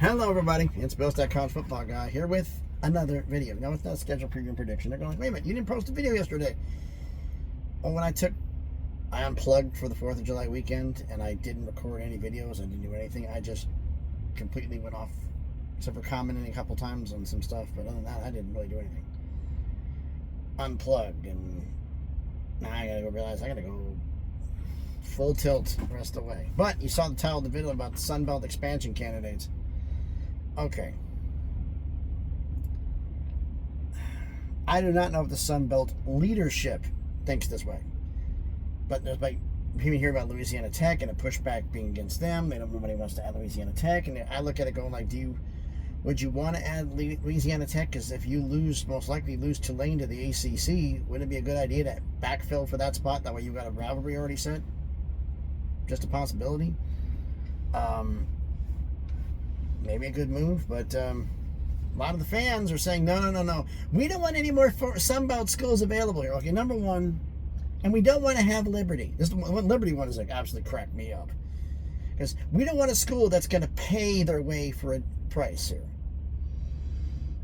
Hello everybody, it's Bill's.com football guy here with another video. No, it's not a scheduled preview and prediction. They're going, wait a minute, you didn't post a video yesterday. Well, I unplugged for the 4th of July weekend and I didn't record any videos. I didn't do anything. I just completely went off, except for commenting a couple times on some stuff. But other than that, I didn't really do anything. Unplugged, and now I gotta go realize I gotta go full tilt the rest of the way. But you saw the title of the video about the Sun Belt expansion candidates. Okay. I do not know if the Sun Belt leadership thinks this way. But there's like people hear about Louisiana Tech and a pushback being against them. Nobody wants to add Louisiana Tech. And I look at it going like, would you want to add Louisiana Tech? Because if you most likely lose Tulane to the ACC, wouldn't it be a good idea to backfill for that spot? That way you've got a rivalry already set? Just a possibility. Maybe a good move, but a lot of the fans are saying, no. We don't want any more Sun Belt schools available here. Okay, number one, and we don't want to have Liberty. This Liberty one is like absolutely cracked me up. Because we don't want a school that's going to pay their way for a price here.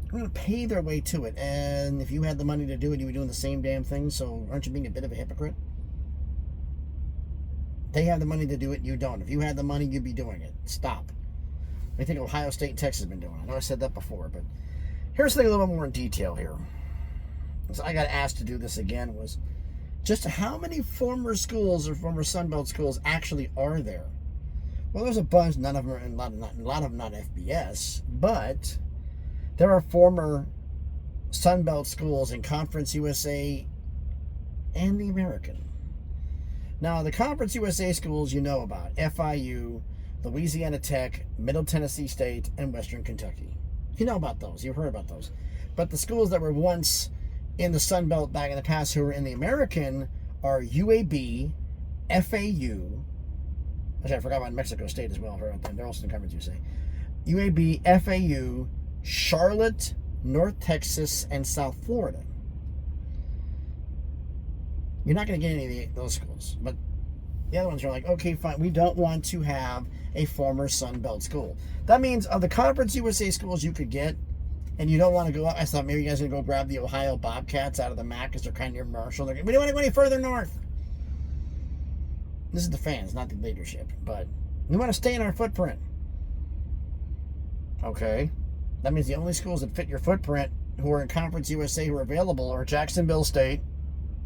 We're going to pay their way to it. And if you had the money to do it, you were doing the same damn thing. So aren't you being a bit of a hypocrite? They have the money to do it, you don't. If you had the money, you'd be doing it. Stop. I think Ohio State and Texas have been doing it. I know I said that before, but here's something a little bit more in detail here. So I got asked to do this again, was just how many former schools or former Sun Belt schools actually are there? Well, there's a bunch. None of them are, a lot of them not FBS, but there are former Sun Belt schools in Conference USA and the American. Now, the Conference USA schools you know about: FIU, Louisiana Tech, Middle Tennessee State, and Western Kentucky. You know about those. You've heard about those. But the schools that were once in the Sun Belt back in the past who were in the American are UAB, FAU. Actually, I forgot about Mexico State as well. They're also in Conference USA. UAB, FAU, Charlotte, North Texas, and South Florida. You're not going to get any of those schools. But the other ones are like, okay, fine, we don't want to have a former Sun Belt school. That means of the Conference USA schools you could get, and you don't want to go up, I thought maybe you guys are going to go grab the Ohio Bobcats out of the MAC because they're kind of near Marshall. We don't want to go any further north. This is the fans, not the leadership. But we want to stay in our footprint. Okay. That means the only schools that fit your footprint who are in Conference USA who are available are Jacksonville State,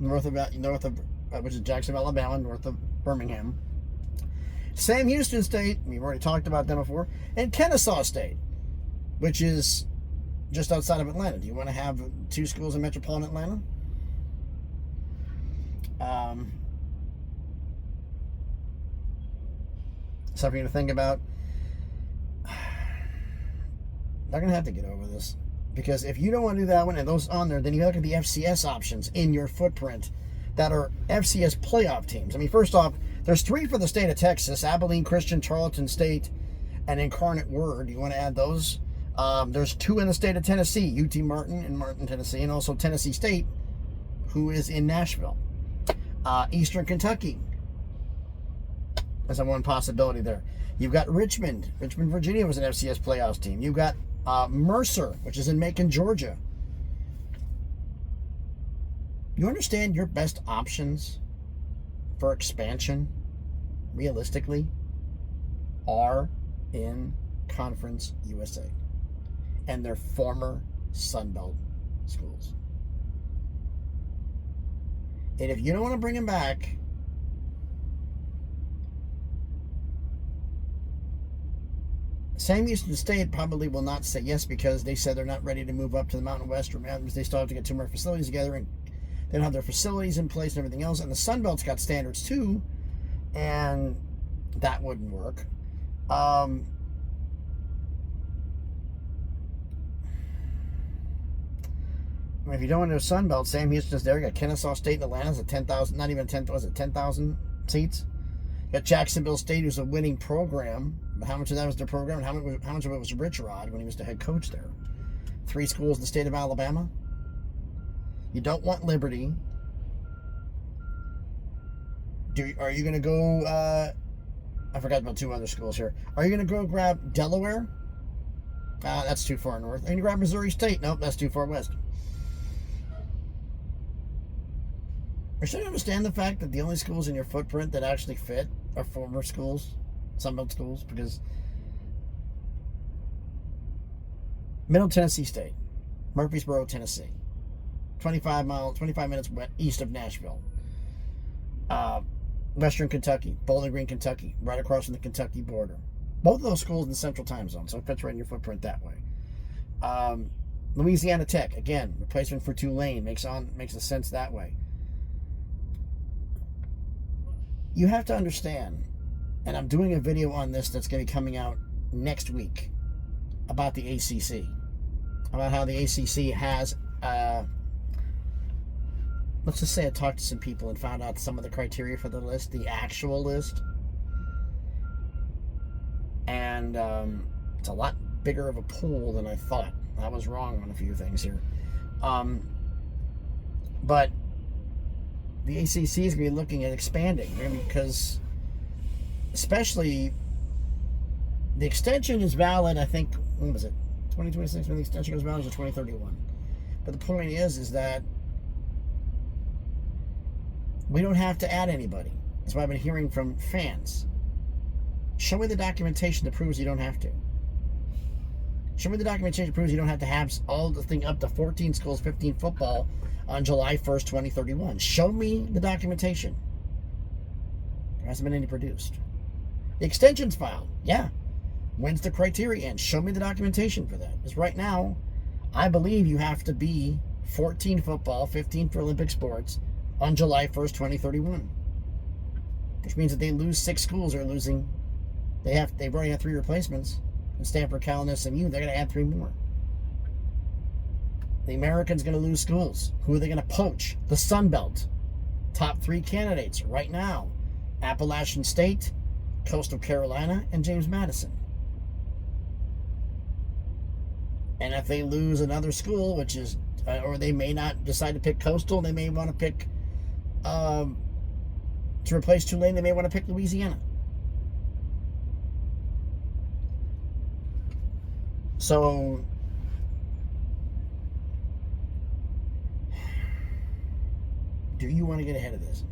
north of which is Jacksonville, Alabama, north of Birmingham. Sam Houston State, we've already talked about them before, and Kennesaw State, which is just outside of Atlanta. Do you want to have two schools in metropolitan Atlanta? Something to think about. They're going to have to get over this. Because if you don't want to do that one and those on there, then you look at the FCS options in your footprint that are FCS playoff teams. I mean, first off, there's 3 for the state of Texas: Abilene Christian, Tarleton State, and Incarnate Word. You want to add those? There's 2 in the state of Tennessee: UT Martin in Martin, Tennessee, and also Tennessee State, who is in Nashville. Eastern Kentucky. There's one possibility there. You've got Richmond. Richmond, Virginia was an FCS playoffs team. You've got Mercer, which is in Macon, Georgia. You understand your best options for expansion, realistically, are in Conference USA. And they're former Sun Belt schools. And if you don't want to bring them back, Sam Houston State probably will not say yes because they said they're not ready to move up to the Mountain West or mountains. They still have to get 2 more facilities together, and they don't have their facilities in place and everything else. And the Sun Belt's got standards too, and that wouldn't work. If you don't want to do Sun Belt, Sam Houston's there. You got Kennesaw State and Atlanta's at 10,000, not even 10, was it 10,000 seats? You got Jacksonville State, who's a winning program. How much of that was their program, and how much of it was Rich Rod when he was the head coach there? 3 schools in the state of Alabama. You don't want Liberty. Are you going to go, I forgot about 2 other schools here. Are you going to go grab Delaware? That's too far north. And you grab Missouri State. Nope, that's too far west. I should understand the fact that the only schools in your footprint that actually fit are former schools, Sunbelt schools, because Middle Tennessee State, Murfreesboro, Tennessee, 25 minutes east of Nashville. Western Kentucky, Bowling Green, Kentucky, right across from the Kentucky border. Both of those schools in the central time zone, so it fits right in your footprint that way. Louisiana Tech, again, replacement for Tulane, makes a sense that way. You have to understand, and I'm doing a video on this that's going to be coming out next week about the ACC, about how the ACC has, let's just say I talked to some people and found out some of the criteria for the list, the actual list, and it's a lot bigger of a pool than I thought. I was wrong on a few things here, but the ACC is going to be looking at expanding, because especially the extension is valid, I think, when was it? 2026 when the extension goes valid, or 2031. But the point is that we don't have to add anybody. That's why I've been hearing from fans. Show me the documentation that proves you don't have to. Show me the documentation that proves you don't have to have all the thing up to 14 schools, 15 football on July 1st, 2031. Show me the documentation. There hasn't been any produced. The extension's filed. Yeah. When's the criteria end? Show me the documentation for that. Because right now, I believe you have to be 14 football, 15 for Olympic sports on July 1st, 2031. Which means that they lose 6 schools are losing. They've already had 3 replacements. In Stanford, Cal, and SMU, they're going to add 3 more. The American's going to lose schools. Who are they going to poach? The Sun Belt. Top 3 candidates right now: Appalachian State, Coastal Carolina, and James Madison. And if they lose another school, which is, or they may not decide to pick Coastal, they may want to pick, to replace Tulane, they may want to pick Louisiana. So, do you want to get ahead of this?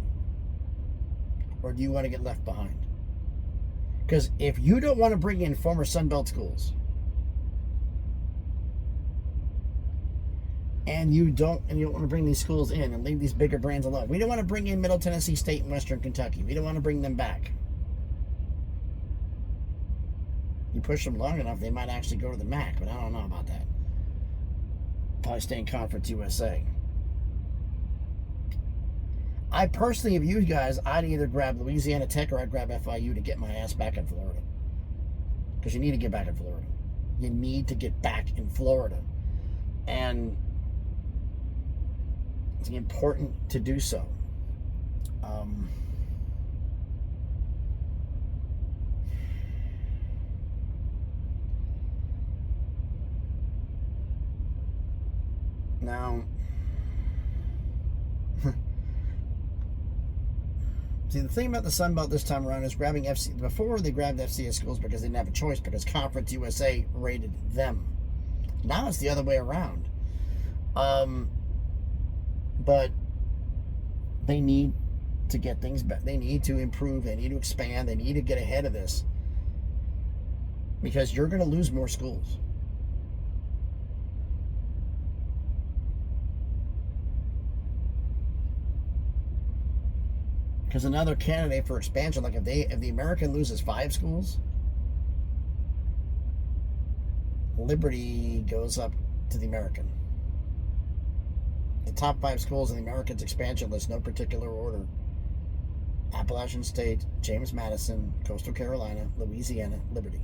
Or do you want to get left behind? Because if you don't want to bring in former Sunbelt schools, and you don't want to bring these schools in and leave these bigger brands alone. We don't want to bring in Middle Tennessee State and Western Kentucky. We don't want to bring them back. You push them long enough, they might actually go to the MAC, but I don't know about that. Probably stay in Conference USA. I personally, of you guys, I'd either grab Louisiana Tech or I'd grab FIU to get my ass back in Florida. Because you need to get back in Florida. You need to get back in Florida. And it's important to do so. Now, see, the thing about the Sun Belt this time around is grabbing FC. Before they grabbed FCS schools because they didn't have a choice because Conference USA rated them. Now it's the other way around. But they need to get things better. They need to improve. They need to expand. They need to get ahead of this. Because you're going to lose more schools. Because another candidate for expansion, like if the American loses 5 schools, Liberty goes up to the American. The top 5 schools in the American's expansion list, no particular order: Appalachian State, James Madison, Coastal Carolina, Louisiana, Liberty.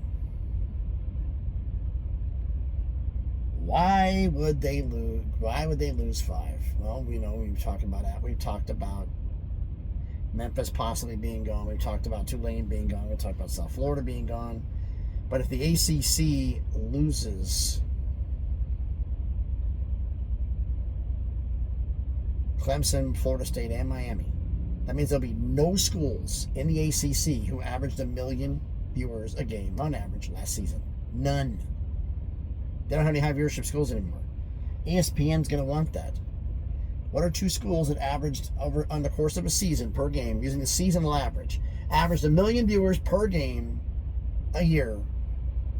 Why would they lose? Why would they lose 5? Well, we know we've talked about that. We've talked about Memphis possibly being gone. We've talked about Tulane being gone. We've talked about South Florida being gone. But if the ACC loses Clemson, Florida State, and Miami, that means there'll be no schools in the ACC who averaged 1 million viewers a game on average last season. None. They don't have any high viewership schools anymore. ESPN's going to want that. What are two schools that averaged over on the course of a season per game, using the seasonal averaged 1 million viewers per game a year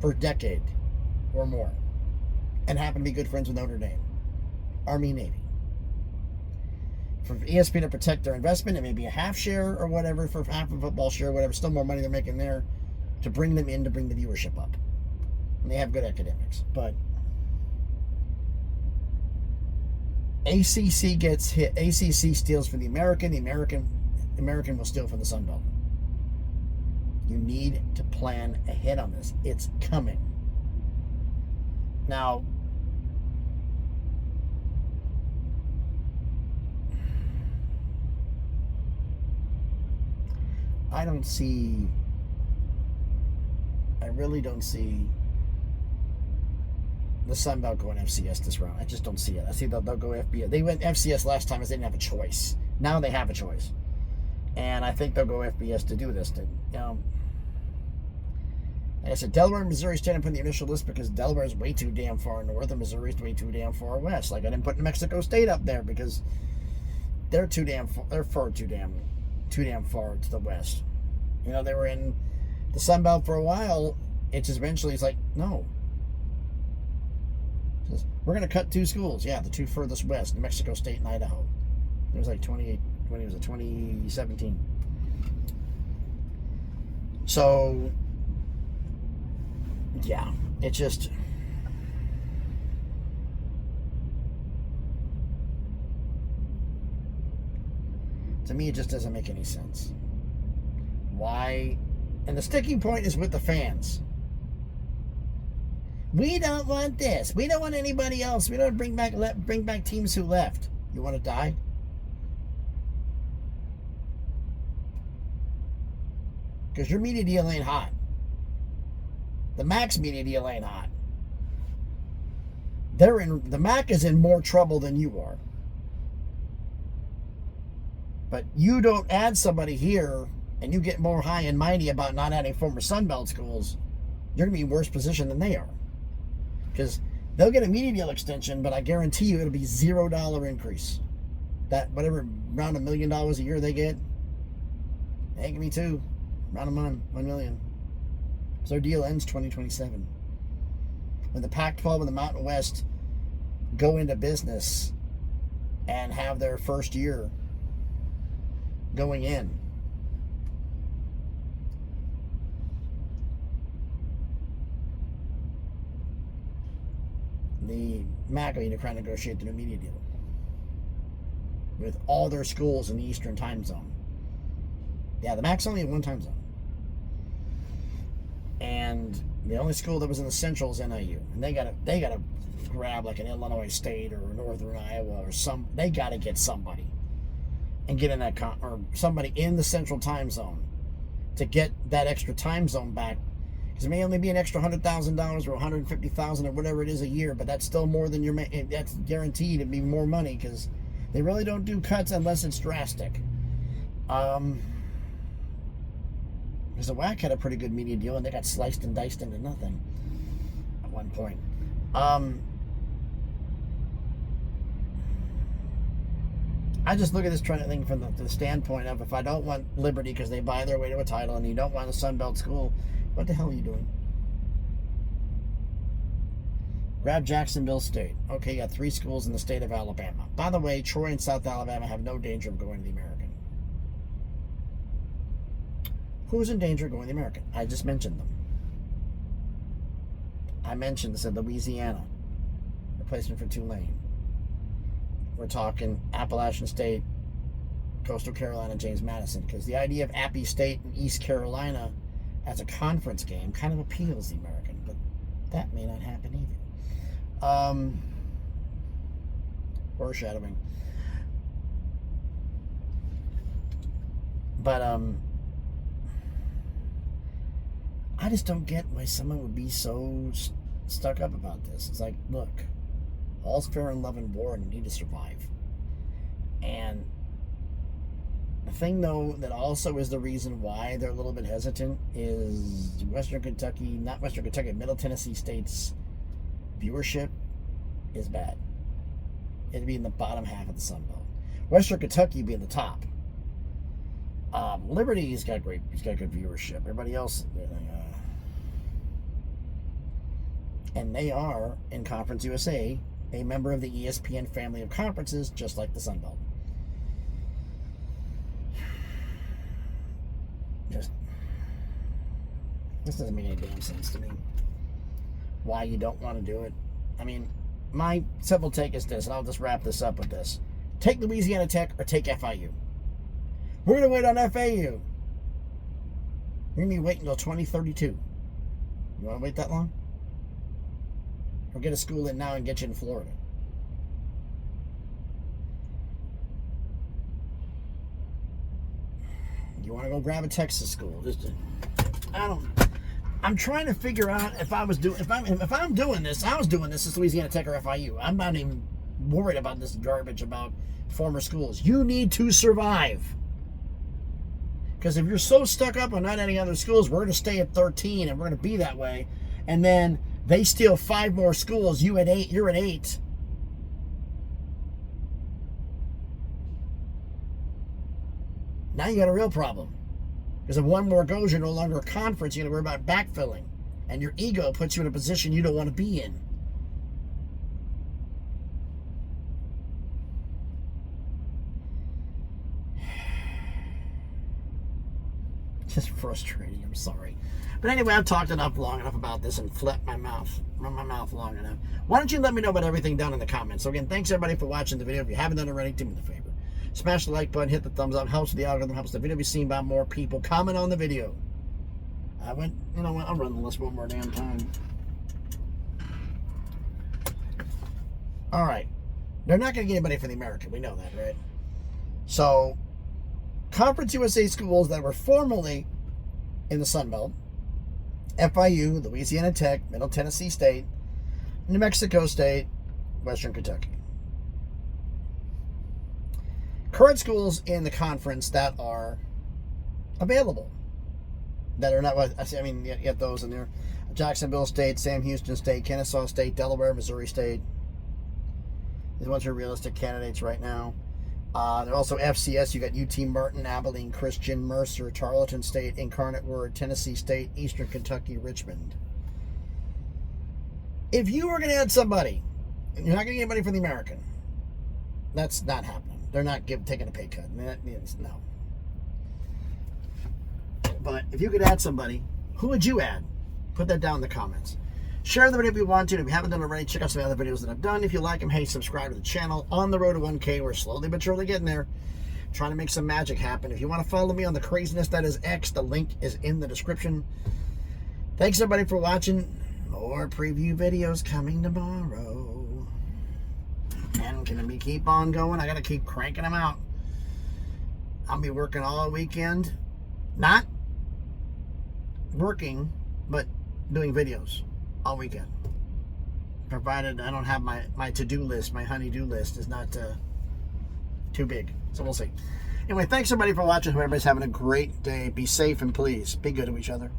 per decade or more, and happen to be good friends with Notre Dame? Army, Navy. For ESPN to protect their investment, it may be a half share or whatever, for half a football share or whatever, still more money they're making there, to bring them in, to bring the viewership up. And they have good academics. But ACC gets hit. ACC steals from the American. The American will steal from the Sun Belt. You need to plan ahead on this. It's coming. Now, I really don't see the Sun Belt going FCS this round. I just don't see it. I see they'll go FBS. They went FCS last time as they didn't have a choice. Now they have a choice. And I think they'll go FBS to do this. Like I said, Delaware and Missouri stand up in the initial list because Delaware is way too damn far north and Missouri is way too damn far west. Like, I didn't put New Mexico State up there because they're too damn far to the west. You know, they were in the Sun Belt for a while. It just eventually is like, no. Says, we're going to cut two schools. Yeah, the two furthest west, New Mexico State and Idaho. It was like 2017. So, yeah, it just... To me, it just doesn't make any sense. Why? And the sticking point is with the fans. We don't want this. We don't want anybody else. We don't bring back teams who left. You want to die? Because your media deal ain't hot. The Mac's media deal ain't hot. The Mac is in more trouble than you are. But you don't add somebody here and you get more high and mighty about not adding former Sunbelt schools, you're going to be in worse position than they are. Because they'll get a media deal extension, but I guarantee you it'll be $0 increase. That whatever around $1 million a year they get, they ain't going to be two. Around a month, $1 million. So their deal ends 2027. When the Pac-12 and the Mountain West go into business and have their first year going in, the MAC will need to try to negotiate the new media deal with all their schools in the Eastern time zone. Yeah, the MAC's only in one time zone. And the only school that was in the Central is NIU. And they gotta grab like an Illinois State or Northern Iowa or they gotta get somebody and get in that or somebody in the Central time zone to get that extra time zone back. Because it may only be an extra $100,000 or $150,000 or whatever it is a year, but that's still more than that's guaranteed to be more money because they really don't do cuts unless it's drastic. Because the WAC had a pretty good media deal and they got sliced and diced into nothing at one point. I just look at this trying to think from the standpoint of, if I don't want Liberty because they buy their way to a title and you don't want a Sun Belt school, what the hell are you doing? Grab Jacksonville State. Okay, you got 3 schools in the state of Alabama. By the way, Troy and South Alabama have no danger of going to the American. Who's in danger of going to the American? I just mentioned them. I said Louisiana. Replacement for Tulane. We're talking Appalachian State, Coastal Carolina, James Madison. Because the idea of Appy State and East Carolina as a conference game kind of appeals the American. But that may not happen either. Foreshadowing. But, I just don't get why someone would be so stuck up about this. It's like, look, all's fair in love and war and you need to survive. And the thing, though, that also is the reason why they're a little bit hesitant is Middle Tennessee State's viewership is bad. It'd be in the bottom half of the Sun Belt. Western Kentucky would be in the top. Liberty's got good viewership. Everybody else, and they are in Conference USA, a member of the ESPN family of conferences, just like the Sun Belt. This doesn't make any damn sense to me. Why you don't want to do it? I mean, my simple take is this, and I'll just wrap this up with this. Take Louisiana Tech or take FIU. We're going to wait on FAU. We're going to be waiting until 2032. You want to wait that long? Or get a school in now and get you in Florida. You want to go grab a Texas school? I'm trying to figure out if I'm doing this. I was doing this as Louisiana Tech or FIU. I'm not even worried about this garbage about former schools. You need to survive. Because if you're so stuck up on not any other schools, we're going to stay at 13 and we're going to be that way. And then they steal 5 more schools. You at 8. You're at 8. Now you got a real problem. Because if one more goes, you're no longer a conference. You got to worry about backfilling. And your ego puts you in a position you don't want to be in. Just frustrating. I'm sorry. But anyway, I've talked long enough about this and flipped my mouth long enough. Why don't you let me know about everything down in the comments? So again, thanks everybody for watching the video. If you haven't done it already, do me the favor. Smash the like button, hit the thumbs up. Helps with the algorithm, helps the video be seen by more people. Comment on the video. I'll run the list one more damn time. All right. They're not going to get anybody for the American. We know that, right? So, Conference USA schools that were formerly in the Sun Belt: FIU, Louisiana Tech, Middle Tennessee State, New Mexico State, Western Kentucky. Current schools in the conference that are available, that are not, I mean, you have those in there: Jacksonville State, Sam Houston State, Kennesaw State, Delaware, Missouri State. These ones are realistic candidates right now. They're also FCS. You got UT Martin, Abilene Christian, Mercer, Tarleton State, Incarnate Word, Tennessee State, Eastern Kentucky, Richmond. If you were going to add somebody, and you're not going to get anybody for the American, that's not happening. They're not taking a pay cut. No. But if you could add somebody, who would you add? Put that down in the comments. Share the video if you want to. If you haven't done it already, check out some other videos that I've done. If you like them, hey, subscribe to the channel. On the road to 1K, we're slowly but surely getting there. Trying to make some magic happen. If you want to follow me on the craziness that is X, the link is in the description. Thanks, everybody, for watching. More preview videos coming tomorrow. And can we keep on going? I got to keep cranking them out. I'll be working all weekend. Not working, but doing videos all weekend, provided I don't have my to-do list. My honey-do list is not too big, so we'll see. Anyway, thanks everybody for watching. Hope everybody's having a great day. Be safe and please be good to each other.